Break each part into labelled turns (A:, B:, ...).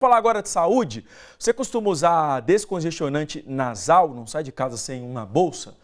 A: falar agora de saúde. Você costuma usar descongestionante nasal, não sai de casa sem um na bolsa?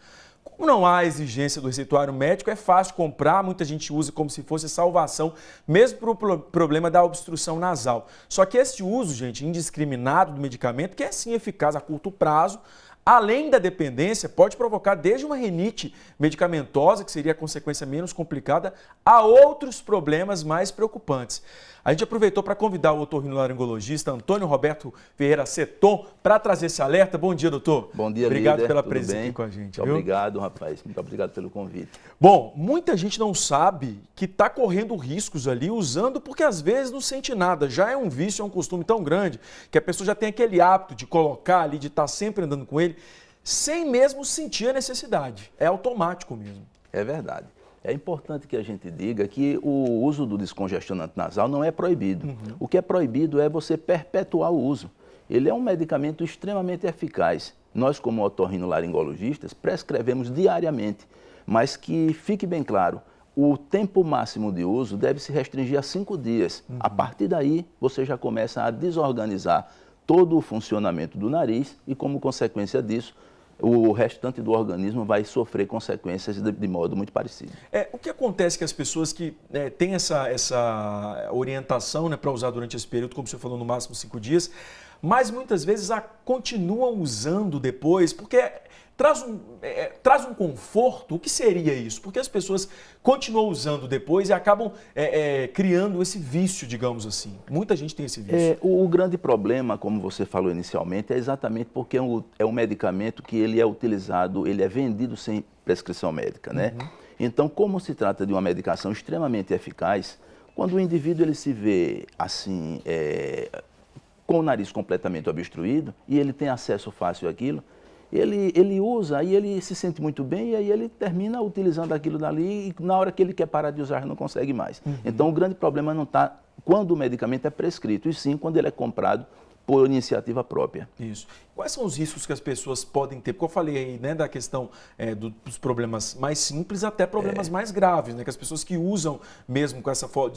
A: Como não há exigência do receituário médico, é fácil comprar, muita gente usa como se fosse salvação, mesmo para o problema da obstrução nasal. Só que esse uso, gente, indiscriminado do medicamento, que é sim eficaz a curto prazo, além da dependência, pode provocar desde uma rinite medicamentosa, que seria a consequência menos complicada, a outros problemas mais preocupantes. A gente aproveitou para convidar o otorrinolaringologista Antônio Roberto Ferreira Seton para trazer esse alerta. Bom dia, doutor.
B: Bom dia,
A: obrigado
B: líder.
A: pela
B: Tudo
A: presença
B: bem?
A: aqui com a gente.
B: Muito obrigado, rapaz. Muito obrigado pelo convite.
A: Bom, muita gente não sabe que está correndo riscos ali usando porque às vezes não sente nada. Já é um vício, é um costume tão grande que a pessoa já tem aquele hábito de colocar ali, de estar sempre andando com ele, sem mesmo sentir a necessidade. É automático mesmo.
B: É verdade. É importante que a gente diga que o uso do descongestionante nasal não é proibido. O que é proibido é você perpetuar o uso. Ele é um medicamento extremamente eficaz. Nós, como otorrinolaringologistas, prescrevemos diariamente, mas que fique bem claro, o tempo máximo de uso deve se restringir a 5 dias. A partir daí, você já começa a desorganizar todo o funcionamento do nariz e, como consequência disso, o restante do organismo vai sofrer consequências de modo muito parecido.
A: O que acontece que as pessoas que têm essa orientação, né, para usar durante esse período, como você falou, no máximo 5 dias, mas muitas vezes continuam usando depois, porque traz um conforto. O que seria isso? Porque as pessoas continuam usando depois e acabam criando esse vício, digamos assim. Muita gente tem esse vício.
B: O grande problema, como você falou inicialmente, é exatamente porque é um medicamento que ele é utilizado, ele é vendido sem prescrição médica, né? Então, como se trata de uma medicação extremamente eficaz, quando o indivíduo ele se vê assim, com o nariz completamente obstruído e ele tem acesso fácil àquilo, ele usa e ele se sente muito bem e aí ele termina utilizando aquilo dali e na hora que ele quer parar de usar não consegue mais. Então o grande problema não está quando o medicamento é prescrito, e sim quando ele é comprado por iniciativa própria.
A: Isso. Quais são os riscos que as pessoas podem ter? Porque eu falei aí, né, da questão dos problemas mais simples até problemas mais graves, né, que as pessoas que usam mesmo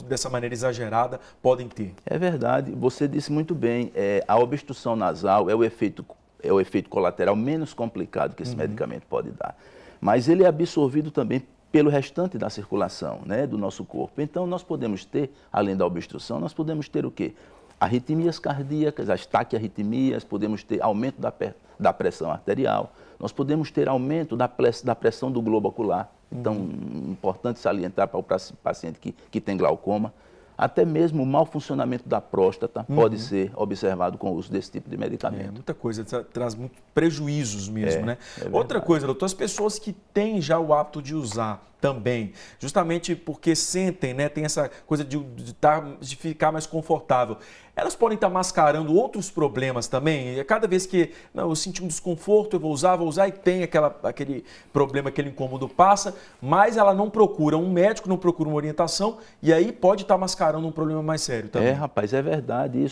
A: dessa maneira exagerada podem ter.
B: É verdade, você disse muito bem, a obstrução nasal é o efeito colateral menos complicado que esse medicamento pode dar. Mas ele é absorvido também pelo restante da circulação, né, do nosso corpo. Então, nós podemos ter, além da obstrução, nós podemos ter o quê? Arritmias cardíacas, as taquiarritmias, podemos ter aumento da pressão arterial, nós podemos ter aumento da pressão do globo ocular. Então, importante salientar para o paciente que tem glaucoma. Até mesmo o mau funcionamento da próstata pode ser observado com o uso desse tipo de medicamento.
A: Muita coisa, traz muitos prejuízos mesmo, né? Outra coisa, doutor, as pessoas que têm já o hábito de usar também, justamente porque sentem, né, tem essa coisa de ficar mais confortável, elas podem estar mascarando outros problemas também? Cada vez que eu senti um desconforto, eu vou usar e tem aquele problema, aquele incômodo passa, mas ela não procura um médico, não procura uma orientação e aí pode estar mascarando um problema mais sério também.
B: Rapaz, é verdade,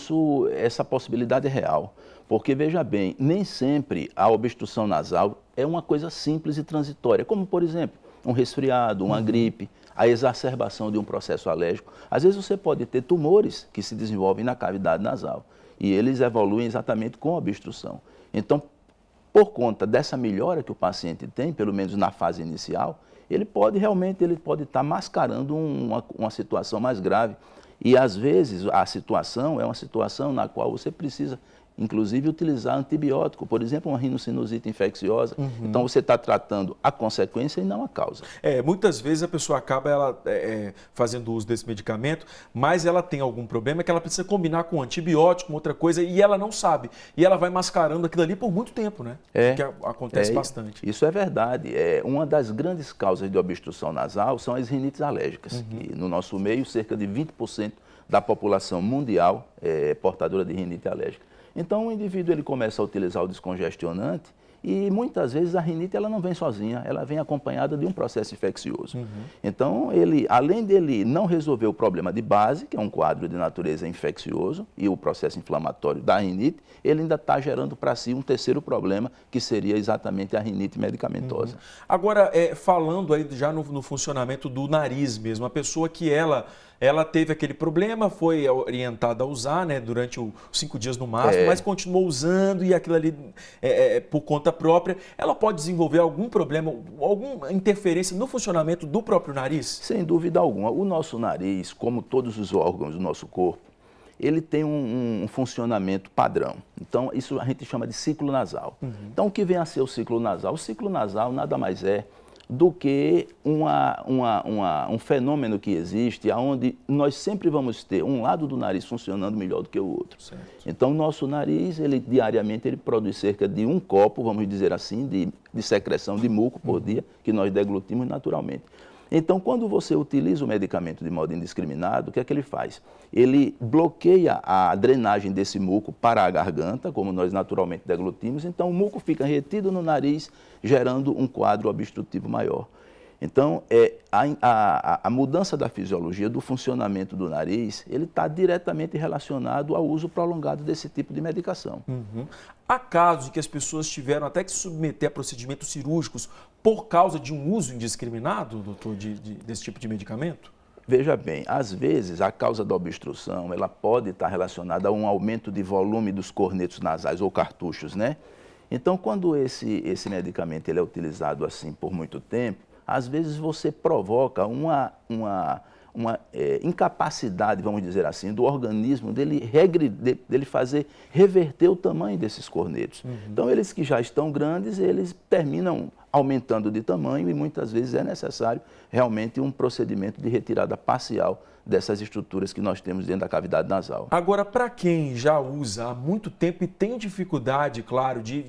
B: essa possibilidade é real. Porque, veja bem, nem sempre a obstrução nasal é uma coisa simples e transitória, como, por exemplo, um resfriado, uma gripe, a exacerbação de um processo alérgico. Às vezes você pode ter tumores que se desenvolvem na cavidade nasal e eles evoluem exatamente com a obstrução. Então, por conta dessa melhora que o paciente tem, pelo menos na fase inicial, ele pode estar mascarando uma situação mais grave. E às vezes a situação é uma situação na qual você precisa inclusive utilizar antibiótico, por exemplo, uma rinocinusite infecciosa. Então você está tratando a consequência e não a causa.
A: Muitas vezes a pessoa acaba fazendo uso desse medicamento, mas ela tem algum problema que ela precisa combinar com antibiótico, com outra coisa, e ela não sabe. E ela vai mascarando aquilo ali por muito tempo, né? Que acontece bastante.
B: Isso é verdade. Uma das grandes causas de obstrução nasal são as rinites alérgicas. E no nosso meio, cerca de 20% da população mundial é portadora de rinite alérgica. Então, o indivíduo ele começa a utilizar o descongestionante E muitas vezes a rinite ela não vem sozinha, ela vem acompanhada de um processo infeccioso. Então, ele, além dele não resolver o problema de base, que é um quadro de natureza infeccioso, e o processo inflamatório da rinite, ele ainda está gerando para si um terceiro problema, que seria exatamente a rinite medicamentosa.
A: Agora, falando aí já no funcionamento do nariz mesmo, a pessoa que ela teve aquele problema, foi orientada a usar, né, durante os 5 dias no máximo, mas continuou usando e aquilo ali, por conta própria, ela pode desenvolver algum problema, alguma interferência no funcionamento do próprio nariz?
B: Sem dúvida alguma. O nosso nariz, como todos os órgãos do nosso corpo, ele tem um funcionamento padrão. Então, isso a gente chama de ciclo nasal. Então, o que vem a ser o ciclo nasal? O ciclo nasal nada mais é do que um fenômeno que existe, onde nós sempre vamos ter um lado do nariz funcionando melhor do que o outro.
A: Certo.
B: Então, o nosso nariz, diariamente, ele produz cerca de 1 copo, vamos dizer assim, de secreção de muco por dia, que nós deglutimos naturalmente. Então, quando você utiliza o medicamento de modo indiscriminado, o que é que ele faz? Ele bloqueia a drenagem desse muco para a garganta, como nós naturalmente deglutimos, então o muco fica retido no nariz, gerando um quadro obstrutivo maior. Então, a mudança da fisiologia, do funcionamento do nariz, ele está diretamente relacionado ao uso prolongado desse tipo de medicação.
A: Há casos em que as pessoas tiveram até que se submeter a procedimentos cirúrgicos por causa de um uso indiscriminado, doutor, desse tipo de medicamento?
B: Veja bem, às vezes a causa da obstrução ela pode estar relacionada a um aumento de volume dos cornetos nasais ou cartuchos, né? Então, quando esse medicamento ele é utilizado assim por muito tempo, às vezes você provoca uma incapacidade, vamos dizer assim, do organismo dele fazer reverter o tamanho desses cornetos. Então, eles que já estão grandes, eles terminam aumentando de tamanho e muitas vezes é necessário realmente um procedimento de retirada parcial dessas estruturas que nós temos dentro da cavidade nasal.
A: Agora, para quem já usa há muito tempo e tem dificuldade, claro, de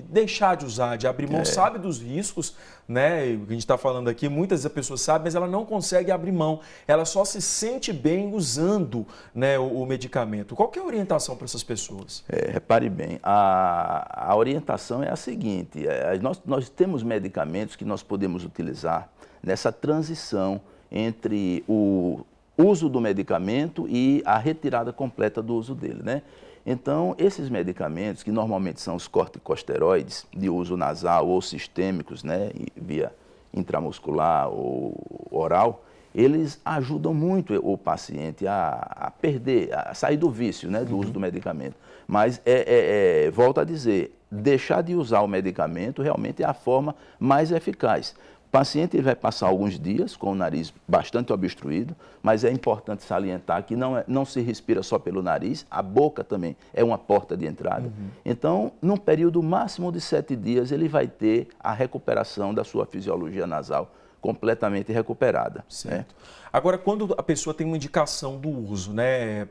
A: deixar de usar, de abrir mão, sabe dos riscos, né? O que a gente está falando aqui, muitas vezes a pessoa sabe, mas ela não consegue abrir mão. Ela só se sente bem usando, né, o medicamento. Qual que é a orientação para essas pessoas?
B: Repare bem, a orientação é a seguinte, nós temos medicamentos que nós podemos utilizar nessa transição entre o uso do medicamento e a retirada completa do uso dele, né? Então, esses medicamentos, que normalmente são os corticosteroides, de uso nasal ou sistêmicos, né, via intramuscular ou oral, eles ajudam muito o paciente a sair do vício, né, do uso do medicamento. Mas, volto a dizer, deixar de usar o medicamento realmente é a forma mais eficaz. O paciente ele vai passar alguns dias com o nariz bastante obstruído, mas é importante salientar que não se respira só pelo nariz, a boca também é uma porta de entrada. Então, num período máximo de 7 dias, ele vai ter a recuperação da sua fisiologia nasal completamente recuperada.
A: Certo. Agora, quando a pessoa tem uma indicação do uso, né,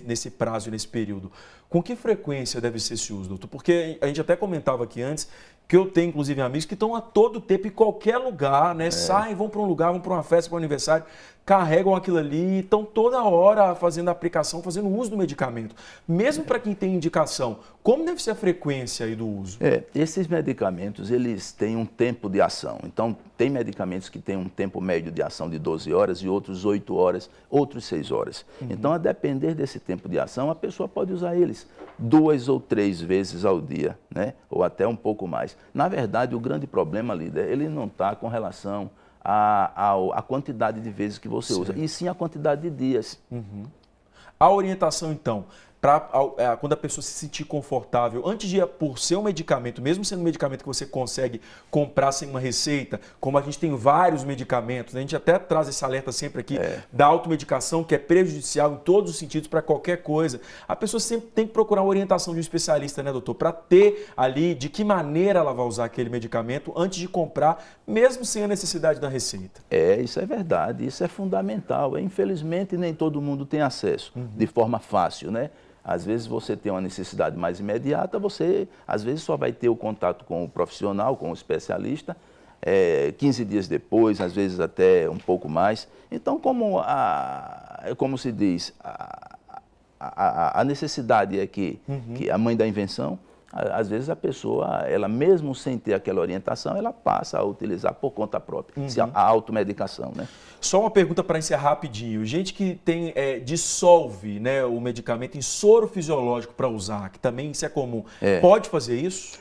A: nesse prazo e nesse período, com que frequência deve ser esse uso, doutor? Porque a gente até comentava aqui antes que eu tenho, inclusive, amigos que estão a todo tempo em qualquer lugar, né? Saem, vão para um lugar, vão para uma festa, para um aniversário, carregam aquilo ali e estão toda hora fazendo a aplicação, fazendo uso do medicamento. Mesmo para quem tem indicação, como deve ser a frequência aí do uso?
B: Esses medicamentos, eles têm um tempo de ação. Então, tem medicamentos que têm um tempo médio de ação de 12 horas e outros 8 horas, outros 6 horas. Então, a depender desse tempo de ação, a pessoa pode usar eles 2 ou 3 vezes ao dia, né? Ou até um pouco mais. Na verdade, o grande problema, líder, ele não está com relação à quantidade de vezes que você usa, e sim a quantidade de dias.
A: A orientação, então, quando a pessoa se sentir confortável, antes de por ser um medicamento, mesmo sendo um medicamento que você consegue comprar sem uma receita, como a gente tem vários medicamentos, né? A gente até traz esse alerta sempre aqui da automedicação, que é prejudicial em todos os sentidos para qualquer coisa. A pessoa sempre tem que procurar uma orientação de um especialista, né, doutor? Para ter ali de que maneira ela vai usar aquele medicamento antes de comprar, mesmo sem a necessidade da receita.
B: Isso é verdade, isso é fundamental. Infelizmente, nem todo mundo tem acesso de forma fácil, né? Às vezes você tem uma necessidade mais imediata, você às vezes só vai ter o contato com o profissional, com o especialista, 15 dias depois, às vezes até um pouco mais. Então, como se diz, a necessidade é que a mãe da invenção, Às vezes a pessoa, ela mesmo sem ter aquela orientação, ela passa a utilizar por conta própria, a automedicação, né?
A: Só uma pergunta para encerrar rapidinho. Gente que tem, dissolve, né, o medicamento em soro fisiológico para usar, que também isso é comum, pode fazer isso?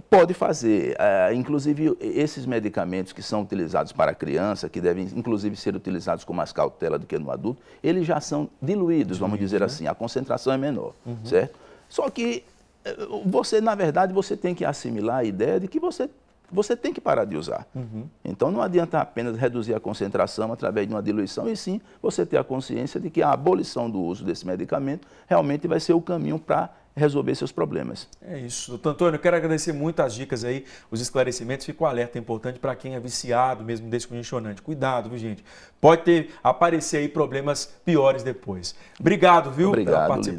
B: Pode fazer. Inclusive, esses medicamentos que são utilizados para a criança, que devem, inclusive, ser utilizados com mais cautela do que no adulto, eles já são diluídos, vamos dizer assim. A concentração é menor, certo? Só que você, na verdade, você tem que assimilar a ideia de que você tem que parar de usar. Então, não adianta apenas reduzir a concentração através de uma diluição, e sim você ter a consciência de que a abolição do uso desse medicamento realmente vai ser o caminho para resolver seus problemas.
A: É isso. Doutor Antônio, eu quero agradecer muito as dicas aí, os esclarecimentos. Fica um alerta importante para quem é viciado mesmo descongestionante. Cuidado, viu, gente? Pode aparecer aí problemas piores depois. Obrigado, viu,
B: Obrigado,
A: pela participação.